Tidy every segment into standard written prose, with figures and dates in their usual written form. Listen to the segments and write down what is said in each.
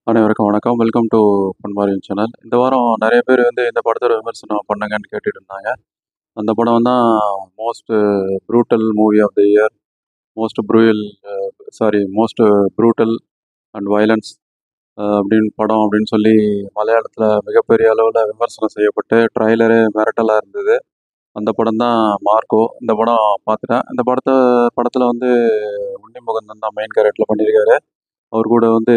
அனைவருக்கும் வணக்கம். Welcome to பொன்மாரியின் சேனல். இந்த வாரம் நெறைய பேர் வந்து இந்த படத்தோட விமர்சனம் பண்ணுங்கன்னு கேட்டுட்டு இருந்தாங்க. அந்த படம் தான் most brutal movie of the year, most brutal most brutal and violence அப்படின்னு படம் அப்படின்னு சொல்லி மலையாளத்தில் மிகப்பெரிய அளவில் விமர்சனம் செய்யப்பட்டு ட்ரைலரு மிரட்டலாக இருந்தது. அந்த படம் தான் மார்க்கோ. இந்த படம் பார்த்துட்டேன். இந்த படத்தில் வந்து உன்னி முகுந்தன் தான் மெயின் கேரக்டரில் பண்ணியிருக்காரு. அவர் கூட வந்து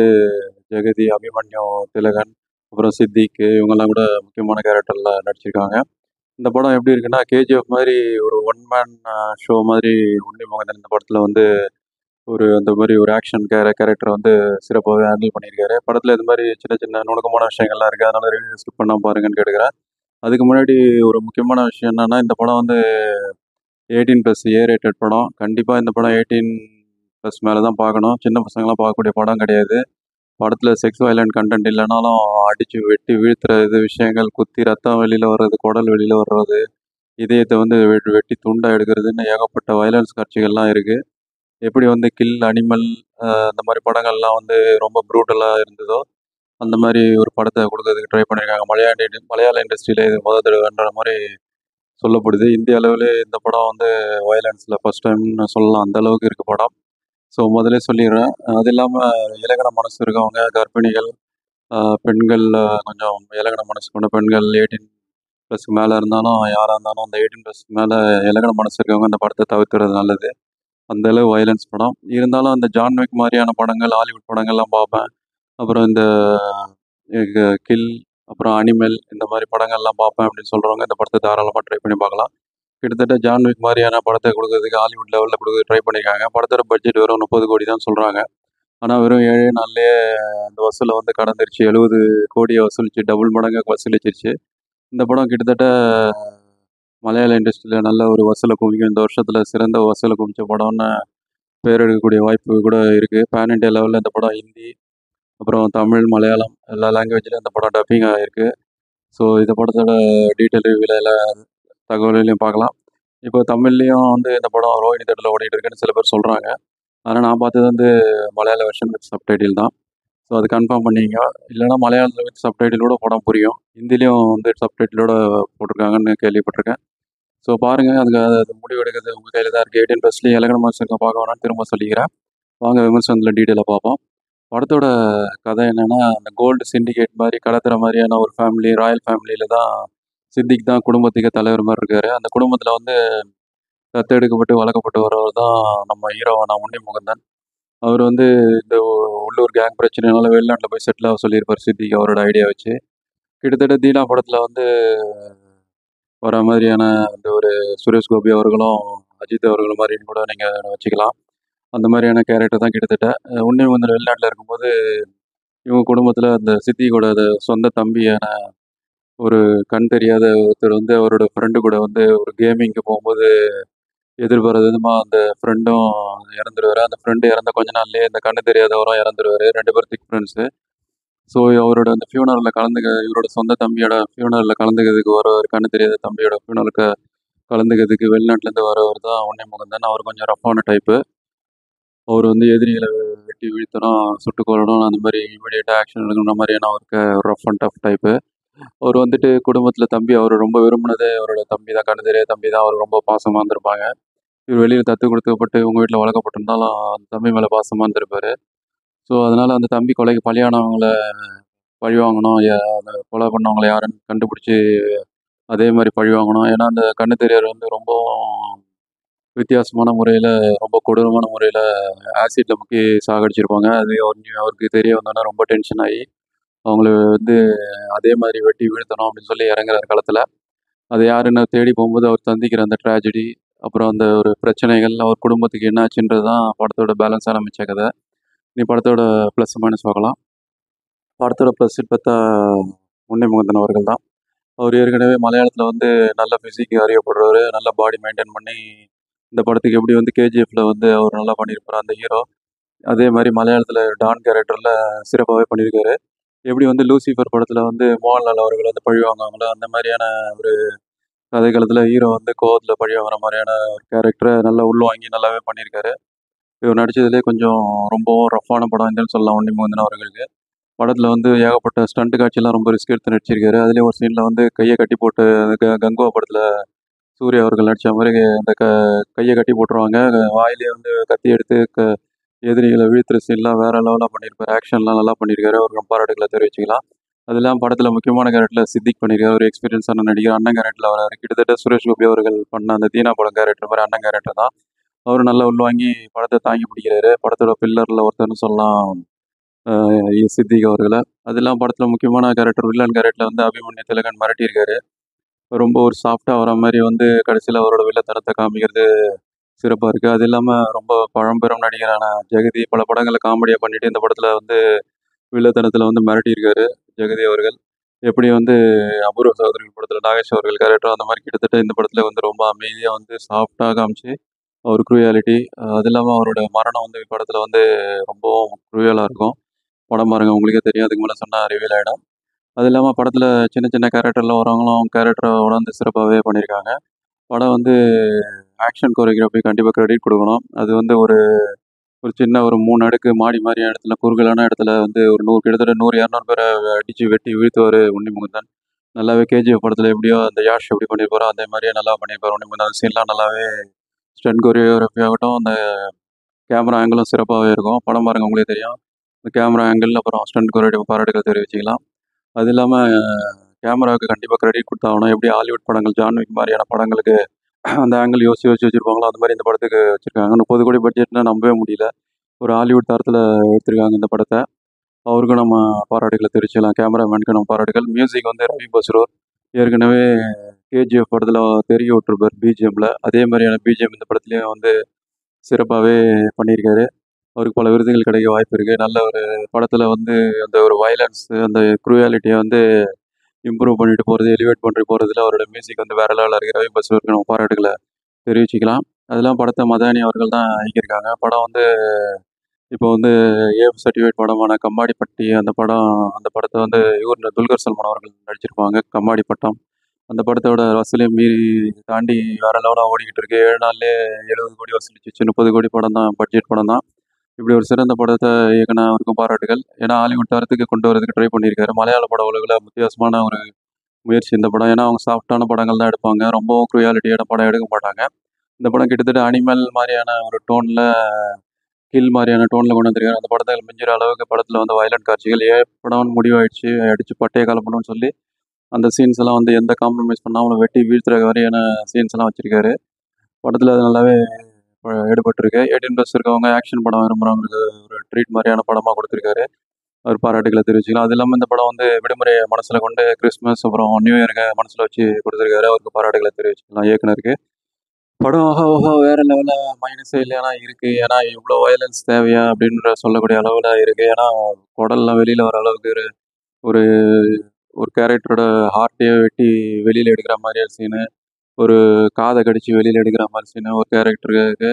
ஜெகதி, அபிமன்யு, திலகன், அப்புறம் சித்திக்கு இவங்கெல்லாம் கூட முக்கியமான கேரக்டரில் நடிச்சிருக்காங்க. இந்த படம் எப்படி இருக்குன்னா, கேஜிஎஃப் மாதிரி ஒரு ஒன் மேன் ஷோ மாதிரி உன்னி முகுந்தன் இந்த படத்தில் வந்து அந்த மாதிரி ஒரு ஆக்ஷன் கேரக்டரை வந்து சிறப்பாகவே ஹேண்டில் பண்ணியிருக்காரு. படத்தில் இது மாதிரி சின்ன சின்ன நுணுக்கமான விஷயங்கள்லாம் இருக்குது. அதனால் ரிவ்யூ ஸ்கிப் பண்ணாமல் பாருங்கன்னு கேட்டுக்கிறேன். அதுக்கு முன்னாடி ஒரு முக்கியமான விஷயம் என்னன்னா, இந்த படம் வந்து 18+ ஏ ரேட்டட் படம். கண்டிப்பாக இந்த படம் 18+ மேலே தான் பார்க்கணும். சின்ன பசங்களாம் பார்க்கக்கூடிய படம் கிடையாது. படத்தில் செக்ஸ் வயலண்ட் கண்டென்ட் இல்லைனாலும் அடித்து வெட்டி வீழ்த்துற விஷயங்கள், குத்தி ரத்தம் வெளியில் வர்றது, குடல் வெளியில் வர்றது, இதயத்தை வந்து வெட்டி துண்டாக எடுக்கிறதுன்னு ஏகப்பட்ட வயலன்ஸ் காட்சிகள்லாம் இருக்குது. எப்படி வந்து கில், அனிமல் இந்த மாதிரி படங்கள்லாம் வந்து ரொம்ப ப்ரூட்டலாக இருந்ததோ, அந்த மாதிரி ஒரு படத்தை கொடுக்கறதுக்கு ட்ரை பண்ணியிருக்காங்க. மலையாள இண்டஸ்ட்ரியிலே இது முதல் தடவைன்ற மாதிரி சொல்லப்படுது. இந்திய அளவிலே இந்த படம் வந்து வயலன்ஸில் ஃபஸ்ட் டைம்னு சொல்லலாம். அந்த அளவுக்கு இருக்குது படம். ஸோ முதல்லே சொல்லிடுறேன். அது இல்லாமல் இலக்கண மனசு இருக்கவங்க, கர்ப்பிணிகள், பெண்கள், கொஞ்சம் இலக்கண மனசு கொண்ட பெண்கள் 18+ மேலே இருந்தாலும், யாராக இருந்தாலும் அந்த 18+ மேலே இலக்கண மனசு இருக்கவங்க இந்த படத்தை தவிர்க்கிறது நல்லது. அந்த அளவு வயலன்ஸ் படம். இருந்தாலும் அந்த ஜான் விக் மாதிரியான படங்கள், ஹாலிவுட் படங்கள்லாம் பார்ப்பேன். அப்புறம் இந்த கில், அப்புறம் அனிமல் இந்த மாதிரி படங்கள்லாம் பார்ப்பேன் அப்படின்னு சொல்கிறவங்க இந்த படத்தை தாராளமாக ட்ரை பண்ணி பார்க்கலாம். கிட்டத்தட்ட ஜான் விக் மாதிரியான படத்தை கொடுக்கறதுக்கு ஹாலிவுட் லெவலில் கொடுக்க ட்ரை பண்ணியிருக்காங்க. படத்தோட பட்ஜெட் வெறும் 30 கோடி தான் சொல்கிறாங்க. ஆனால் வெறும் 7 நாள்லேயே அந்த வசூலை வந்து கடந்துருச்சு. 70 கோடியை வசூலிச்சு, டபுள் மடங்கு வசூலிச்சிருச்சு. இந்த படம் கிட்டத்தட்ட மலையாள இண்டஸ்ட்ரியில் நல்ல ஒரு வசூலை குவிக்கும். இந்த வருஷத்தில் சிறந்த வசூலை குவிச்ச படம்னு பேர் எடுக்கக்கூடிய வாய்ப்பு கூட இருக்குது. பேன் இண்டியா லெவலில் இந்த படம் ஹிந்தி, அப்புறம் தமிழ், மலையாளம் எல்லா லாங்குவேஜ்லையும் இந்த படம் டப்பிங் ஆகிருக்கு. ஸோ இந்த படத்தோட டீட்டெயில் ரிவ்யூவில் எல்லா தகவல்களையும் பார்க்கலாம். இப்போ தமிழ்லேயும் வந்து இந்த படம் ரோஹிணி தேட்டரில் ஓடிட்டு இருக்குன்னு சில பேர் சொல்கிறாங்க. ஆனால் நான் பார்த்தது வந்து மலையாள வெர்ஷன் வித் சப்டைட்டில் தான். ஸோ அது கன்ஃபார்ம் பண்ணிக்கங்க. இல்லைனா மலையாளத்தில் வித் சப்டைட்டிலோட படம் புரியும். ஹிந்திலையும் வந்து சப்டைட்டிலோட போட்டிருக்காங்கன்னு கேள்விப்பட்டிருக்கேன். ஸோ பாருங்கள். அது முடிவு எடுக்கிறது உங்கள் கையில் தான் இருக்குது. 18+லேயும் இலக்கண மனசு பார்க்க வேணாம்னு திரும்ப சொல்லிக்கிறேன். வாங்க விமர்சனத்தில் டீட்டெயிலாக பார்ப்போம். படத்தோட கதை என்னென்னா, அந்த கோல்டு சிண்டிகேட் மாதிரி கடத்துகிற மாதிரியான ஒரு ஃபேமிலி, ராயல் ஃபேமிலியில் தான் சித்திக் தான் குடும்பத்துக்கே தலைவர் மாதிரி இருக்கார். அந்த குடும்பத்தில் வந்து தத்தெடுக்கப்பட்டு வளர்க்கப்பட்டு வரவர் தான் நம்ம ஹீரோவான உன்னி முகுந்தன். அவர் வந்து இந்த உள்ளூர் கேங் பிரச்சனைனால வெளிநாட்டில் போய் செட்டில் ஆக சொல்லியிருப்பார் சித்திக் அவரோட ஐடியா வச்சு. கிட்டத்தட்ட தீனா படத்தில் வந்து வர மாதிரியான அந்த ஒரு சுரேஷ் கோபி அவர்களும், அஜித் அவர்கள் மாதிரின்னு கூட நீங்கள் வச்சுக்கலாம். அந்த மாதிரியான கேரக்டர் தான் கிட்டத்தட்ட. உன்னி முகுந்தன் வெளிநாட்டில் இருக்கும்போது இவங்க குடும்பத்தில் அந்த சித்தியோட சொந்த தம்பியான ஒரு கண் தெரியாத ஒருத்தர் வந்து அவரோட ஃப்ரெண்டு கூட வந்து ஒரு கேமிங்க்கு போகும்போது எதிர்பாராத விதமாக அந்த ஃப்ரெண்டும் இறந்துருவாரு. அந்த ஃப்ரெண்டு இறந்த கொஞ்ச நாள்லயே இந்த கண்ணு தெரியாதவரும் இறந்துருவாரு. 2 பேரும் திக் ஃப்ரெண்ட்ஸு. ஸோ அவரோட அந்த ஃபியூனரலில் இவரோட சொந்த தம்பியோட ஃபியூனரலில் கலந்துக்கிறதுக்கு வருவார். கண்ணு தெரியாத தம்பியோட ஃபியூனலுக்கு கலந்துக்கிறதுக்கு வெளிநாட்டிலேருந்து வரவர் தான் உன்னி முகுந்தன். அவர் கொஞ்சம் ரஃப்பான டைப்பு. அவர் வந்து எதிரிகளை வெட்டி வீழ்த்தணும், சுட்டு கொல்லணும், அந்த மாதிரி இமீடியட்டாக ஆக்ஷன் எடுக்கணுன்ற மாதிரியான அவருக்கு ரஃப் அண்ட் டஃப் டைப்பு. அவர் வந்துட்டு குடும்பத்தில் தம்பி அவர் ரொம்ப விரும்பினதே அவரோட தம்பி தான். கண்ணு தெரியாத தம்பி தான். அவர் ரொம்ப பாசமாக இருந்திருப்பாங்க. இவர் வெளியில் தத்து கொடுக்கப்பட்டு இவங்க வீட்டில் வளர்க்கப்பட்டிருந்தாலும் அந்த தம்பி மேலே பாசமாக இருந்திருப்பார். ஸோ அதனால் அந்த தம்பி கொலைக்கு பலியானவங்கள பழி வாங்கணும். அந்த கொலை பண்ணவங்கள யாருன்னு கண்டுபிடிச்சி அதே மாதிரி பழி வாங்கணும். ஏன்னா அந்த கண்ணு தெரியாதவர் வந்து ரொம்பவும் வித்தியாசமான முறையில், ரொம்ப கொடூரமான முறையில் ஆசிட்ல முக்கி சாகடிச்சிருப்பாங்க. அது அவருக்கு தெரிய வந்தோன்னே ரொம்ப டென்ஷன் ஆகி அவங்கள வந்து அதே மாதிரி வெட்டி வீழ்த்தணும் அப்படின்னு சொல்லி இறங்குறாரு களத்தில். அது யாருன்னு தேடி போகும்போது அவர் சந்திக்கிற அந்த ட்ராஜடி, அப்புறம் அந்த ஒரு பிரச்சனைகள், அவர் குடும்பத்துக்கு என்னாச்சுன்றது தான் படத்தோட பேலன்ஸான மிச்ச கதை. இனி படத்தோட ப்ளஸ் மைனஸ் பார்க்கலாம். படத்தோட ப்ளஸ்ன்னு பார்த்தா உன்னி முகுந்தன் அவர்கள் தான். அவர் ஏற்கனவே மலையாளத்தில் வந்து நல்ல ஃபிசிக்கு அறியப்படுறவர். நல்ல பாடி மெயின்டைன் பண்ணி இந்த படத்துக்கு எப்படி வந்து கேஜிஎஃப்ல வந்து அவர் நல்லா பண்ணியிருப்பார் அந்த ஹீரோ, அதே மாதிரி மலையாளத்தில் டான் கேரக்டரில் சிறப்பாகவே பண்ணியிருக்காரு. எப்படி வந்து லூசிஃபர் படத்தில் வந்து மோகன்லால் அவர்கள் வந்து பழி வாங்குவாங்களோ, அந்த மாதிரியான ஒரு கதைக்களத்தில் ஹீரோ வந்து கோவத்தில் பழி வாங்குற மாதிரியான ஒரு கேரக்டரை நல்லா உள்வாங்கி நல்லாவே பண்ணியிருக்காரு. இவர் நடிச்சதிலே கொஞ்சம் ரொம்பவும் ரஃப்பான படம் இல்லைன்னு சொல்லலாம் உன்னிமுகுந்தன் அவர்களுக்கு. படத்துல வந்து ஏகப்பட்ட ஸ்டண்ட் காட்சிலாம் ரொம்ப ரிஸ்க் எடுத்து நடிச்சிருக்காரு. அதுலயும் ஒரு சீன்ல வந்து கைய கட்டி போட்டு அந்த கங்குவா படத்துல சூர்யா அவர்கள் நடிச்ச மாரி அந்த கைய கட்டி போட்டுருவாங்க. வாயிலேயே வந்து கத்தி எடுத்து எதிரிகள வீழ்த்துற சீன்லாம் வேற லெவலா பண்ணியிருப்பாரு. ஆக்ஷன்லாம் நல்லா பண்ணியிருக்காரு. அவருக்கு பாராட்டுக்கள தெரிவிச்சுக்கலாம். அது இல்லாம படத்துல முக்கியமான கேரக்டர்ல சித்திக் பண்ணியிருக்காரு. ஒரு எக்ஸ்பீரியன்ஸான நடிகர். அண்ணன் கேரக்டர்ல வராரு. கிட்டத்தட்ட சுரேஷ் கோபி அவர்கள் பண்ண அந்த தீனா படம் கேரக்டர் மாரி அண்ணன் கேரக்டர் தான். அவரு நல்லா உள்வாங்கி படத்த தாங்கி பிடிக்கிறாரு. படத்தோட பில்லர்ல ஒருத்தர்ன்னு சொல்லலாம் சித்திக் அவர்கள. அது இல்லாம படத்துல முக்கியமான கேரக்டர் வில்லன் கேரக்டர்ல வந்து அபிமன்யு திலகன் மிரட்டியிருக்காரு. ரொம்ப ஒரு சாஃப்ட்டா வர மாரி வந்து கடைசியில அவரோட வில்லத்தனத்த காமிக்கிறது சிறப்பா இருக்கு. அது இல்லாம ரொம்ப பழம்பெரும் நடிகரான ஜெகதி பல படங்கள்ல காமெடியா பண்ணிட்டு இந்த படத்துல வந்து வில்லத்தனத்துல வந்து மிரட்டியிருக்காரு ஜெகதி அவர்கள். எப்படி வந்து அபூர்வ சகோதரர்கள் படத்துல நாகேஷ் அவர்கள் கேரக்டரோ அந்த மாரி கிட்டத்தட்ட இந்த படத்துல வந்து ரொம்ப அமைதியா வந்து சாஃப்ட்டா காமிச்சு அவர் க்ரூயாலிட்டி அது இல்லாம அவரோட மரணம் வந்து படத்துல வந்து ரொம்பவும் க்ரூயலா இருக்கும். படம் பாருங்க உங்களுக்கே தெரியும். அதுக்கு மேல சொன்னா ரிவீல் ஆயிடும். அது இல்லாம படத்துல சின்ன சின்ன கேரக்டர்ல வரவங்களும் அவங்க கேரக்டர உணர்ந்து சிறப்பாவே பண்ணியிருக்காங்க. படம் வந்து ஆக்ஷன் கோரியோகிராஃபி கண்டிப்பா கிரெடிட் குடுக்கணும். அது வந்து ஒரு ஒரு சின்ன ஒரு 3 அடுக்கு மாடி மாரியான இடத்துல, குறுகலான இடத்துல வந்து ஒரு 100 கிட்டத்தட்ட 100, 200 பேர அடிச்சு வெட்டி வீழ்த்துவாரு உன்னிமுகுந்தன். நல்லாவே கேஜிஎஃப் படத்துல எப்படியோ அந்த யாஷ் எப்படி பண்ணியிருப்பாரோ, அதே மாரியே நல்லா பண்ணியிருப்பாரு உன்னிமுகுந்தன். அந்த சீன்லாம் நல்லாவே ஸ்டண்ட் கோரியோகிராஃபி ஆகட்டும், அந்த கேமரா ஆங்கிளும் சிறப்பாவே இருக்கும். படம் பாருங்க உங்களுக்கே தெரியும். இந்த கேமரா ஆங்கிள் அப்புறம் ஸ்டண்ட் கோரியோகிராஃபி பாராட்டுகள் தெரிவிச்சுக்கலாம். அது இல்லாம கேமராவுக்கு கண்டிப்பா கிரெடிட் குடுத்தாகணும். எப்படி ஹாலிவுட் படங்கள் ஜான் விக் மாரியான படங்களுக்கு அந்த ஆங்கிள் யோசிச்சு யோசிச்சு வச்சிருப்பாங்களோ, அந்த மாரி இந்த படத்துக்கு வச்சிருக்காங்க. 30 கோடி பட்ஜெட்னா நம்பவே முடியல. ஒரு ஹாலிவுட் தரத்துல எடுத்திருக்காங்க இந்த படத்த. அவருக்கும் நம்ம பாராட்டுகள தெரிவிச்சுக்கலாம். கேமராமேனுக்கு நம்ம பாராட்டுகள். மியூசிக் வந்து ரவி பஸ்ரூர். ஏற்கனவே கேஜிஎஃப் படத்துல தெறிக்க விட்டுருப்பாரு பிஜிஎம்ல. அதே மாரியான பிஜிஎம் இந்த படத்துலயும் வந்து சிறப்பாவே பண்ணியிருக்காரு. அவருக்கு பல விருதுகள் கிடைக்க வாய்ப்பு இருக்கு. நல்ல ஒரு படத்துல வந்து அந்த ஒரு வயலன்ஸ், அந்த க்ரூயாலிட்டிய வந்து இம்ப்ரூவ் பண்ணிட்டு போறது, எலிவேட் பண்ணிட்டு போறதுல அவரோட மியூசிக் வந்து வேற லெவல்ல இருக்கு. ரவி பஸ்ரூருக்கு நம்ம பாராட்டுகள தெரிவிச்சுக்கலாம். அதெல்லாம் படத்த மதானி அவர்கள் தான் இயக்கியிருக்காங்க. படம் வந்து இப்போ வந்து சர்டிஃபிகேட் படமான கம்மாடிப்பட்டி அந்த படத்த வந்து இவரு துல்கர் சல்மான் அவர்கள் நடிச்சிருப்பாங்க. கம்மாடி பட்டம். அந்த படத்தோட வசூலையும் மீறி தாண்டி வேற லெவலா ஓடிக்கிட்டு இருக்கு. 7 நாள்லயே 70 கோடி வசூலிச்சுச்சு. 30 கோடி படம் தான் பட்ஜெட் படம் தான். இப்படி ஒரு சிறந்த படத்த இயக்குன அவருக்கும் பாராட்டுகள். ஏன்னா ஹாலிவுட் தரத்துக்கு கொண்டு வரதுக்கு ட்ரை பண்ணியிருக்காரு. மலையாள பட உலகுல வித்தியாசமான ஒரு முயற்சி இந்த படம். ஏன்னா அவங்க சாஃப்ட்டான படங்கள் தான் எடுப்பாங்க. ரொம்பவும் க்ரூயாலிட்டியான படம் எடுக்க மாட்டாங்க. இந்த படம் கிட்டத்தட்ட அனிமல் மாரியான ஒரு டோன்ல கில் மாரியான டோன்ல கொண்டு வந்திருக்காரு. அந்த படத்த மிஞ்சுற அளவுக்கு படத்துல வந்து வயலன்ட் காட்சிகள் படம்னு முடிவாயிடுச்சு. அடிச்சு பட்டைய கலப்பணும்னு சொல்லி, அந்த சீன்ஸ் எல்லாம் வந்து எந்த காம்ப்ரமைஸ் பண்ணாம வெட்டி வீழ்த்துற வரையான சீன்ஸ் எல்லாம் வச்சிருக்காரு. படத்துல அது நல்லாவே எடுபட்டிருக்கு. 18+ இருக்கவங்க ஆக்ஷன் படம் விரும்புறவங்களுக்கு ஒரு ட்ரீட் மாரியான படமா குடுத்திருக்காரு. அவர் பாராட்டுகள தெரிவிச்சுக்கலாம். அது இல்லாம இந்த படம் வந்து விடுமுறைய மனசுல கொண்டு கிறிஸ்துமஸ் அப்புறம் நியூ இயர்க்க மனசுல வச்சு குடுத்திருக்காரு. அவருக்கு பாராட்டுகள தெரிவிச்சுக்கலாம் இயக்குனருக்கு. படம் ஆஹா ஓஹோ! வேற லெவல்ல மைனஸே இல்லையானா இருக்கு. ஏன்னா இவ்ளோ வயலன்ஸ் தேவையா? அப்படின்ற சொல்லக்கூடிய அளவுல இருக்கு. ஏன்னா குடல்லாம் வெளியில வர அளவுக்கு ஒரு ஒரு ஒரு கேரக்டரோட ஹார்ட்டயே வெட்டி வெளியில எடுக்கிற மாரியான சீனு. ஒரு காத கடிச்சு வெளியில எடுக்கிற மாரி சீனு ஒரு கேரக்டருக்கு.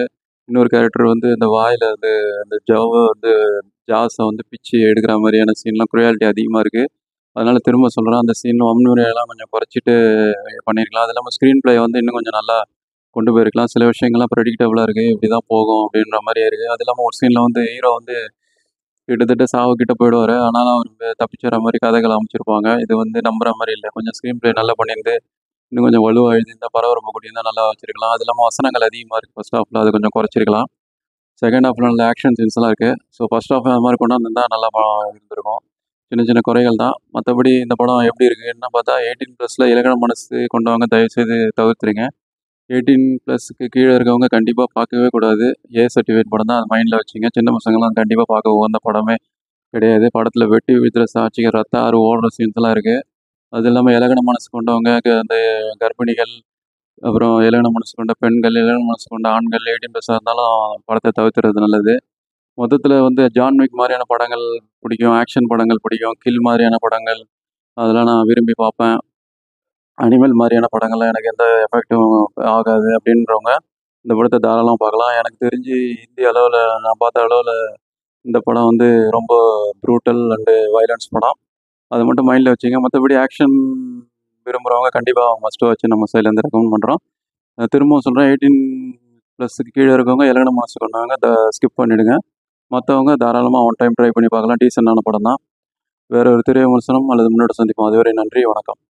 இன்னொரு கேரக்டர் வந்து இந்த வாயில வந்து அந்த வந்து ஜாஸ வந்து பிச்சு எடுக்கிற மாரியான சீன்லாம் க்ரூயாலிட்டி அதிகமா இருக்கு. அதனால திரும்ப சொல்றேன். அந்த சீன் வன்முறையெல்லாம் கொஞ்சம் குறைச்சிட்டு பண்ணியிருக்கலாம். அது இல்லாம ஸ்க்ரீன் ப்ளே வந்து இன்னும் கொஞ்சம் நல்லா கொண்டு போயிருக்கலாம். சில விஷயங்கள்லாம் ப்ரெடிக்டபிளா இருக்கு. இப்படிதான் போகும் அப்படின்ற மாரியே இருக்கு. அது இல்லாம ஒரு சீன்ல வந்து ஹீரோ வந்து கிட்டத்தட்ட சாவு கிட்ட போயிடுவாரு. ஆனாலும் அவரு தப்பிச்சு வர மாரி கதைகள் அமைச்சிருப்பாங்க. இது வந்து நம்புற மாரி இல்ல. கொஞ்சம் ஸ்க்ரீன் ப்ளே நல்லா பண்ணியிருந்து, இன்னும் கொஞ்சம் வலுவா எழுதியிருந்தா, பரபரப்பு கூட்டியிருந்தா நல்லா வச்சிருக்கலாம். அது இல்லாம வசனங்கள் அதிகமா இருக்கு ஃபர்ஸ்ட் ஹாஃப்ல. அது கொஞ்சம் குறைச்சிருக்கலாம். செகண்ட் ஹாஃப்ல நல்ல ஆக்ஷன் சீன்ஸ்லாம் இருக்கு. ஸோ ஃபர்ஸ்ட் ஹாஃப் அது மாரி கொண்டாந்துருந்தா நல்லா இருந்திருக்கும். சின்ன சின்ன குறைகள் தான். மத்தபடி இந்த படம் எப்படி இருக்குன்னு பார்த்தா 18+ல இலகன மனசு கொண்டவங்க தயவுசெய்து தவிர்த்துருங்க. 18+க்கு கீழ இருக்கவங்க கண்டிப்பா பார்க்கவே கூடாது. சர்டிஃபிகேட் படம் தான். அத மைண்ட்ல வச்சுங்க. சின்ன பசங்கலாம் கண்டிப்பா பார்க்க உகந்த படமே கிடையாது. படத்துல வெட்டி வீழ்த்துற காட்சிகள், ரத்த ஆறு ஓடுற சீன்ஸ்லாம் இருக்கு. அது இல்லாம இலகன மனசு கொண்டவங்க, அந்த கர்ப்பிணிகள், அப்புறம் இலகன மனசு கொண்ட பெண்கள், இலகன மனசு கொண்ட ஆண்கள் 18+ஆ இருந்தாலும் படத்த தவிர்த்துறது நல்லது. மொத்தத்துல வந்து ஜான் விக் மாரியான படங்கள் பிடிக்கும். ஆக்ஷன் படங்கள் பிடிக்கும். கில் மாரியான படங்கள் அதெல்லாம் நான் விரும்பி பார்ப்பேன். அனிமல் மாரியான படங்கள்லாம் எனக்கு எந்த எஃபெக்ட்டும் ஆகாது அப்படின்றவங்க, இந்த படத்த தாராளமா பார்க்கலாம். எனக்கு தெரிஞ்சு இந்திய அளவுல நான் பார்த்த அளவுல இந்த படம் வந்து ரொம்ப ப்ரூட்டல் அண்ட் வயலன்ஸ் படம். அத மட்டும் மைண்ட்ல வச்சுக்கங்க. மத்தபடி ஆக்ஷன் விரும்புறவங்க கண்டிப்பா மஸ்ட் வாட்ச் நம்ம சைட்லேருந்து ரெக்கமெண்ட் பண்றோம். திரும்பவும் சொல்றேன் ப்ளஸ்க்கு கீழே இருக்கவங்க இலகன மனசு கொண்டவங்க ஸ்கிப் பண்ணிவிடுங்க. மற்றவங்க தாராளமாக ஒன் டைம் ட்ரை பண்ணி பார்க்கலாம். டீசெண்டான படம் தான். வேற ஒரு திரை விமர்சனம் அல்லது முன்னோட சந்திப்போம். அதுவரை நன்றி, வணக்கம்.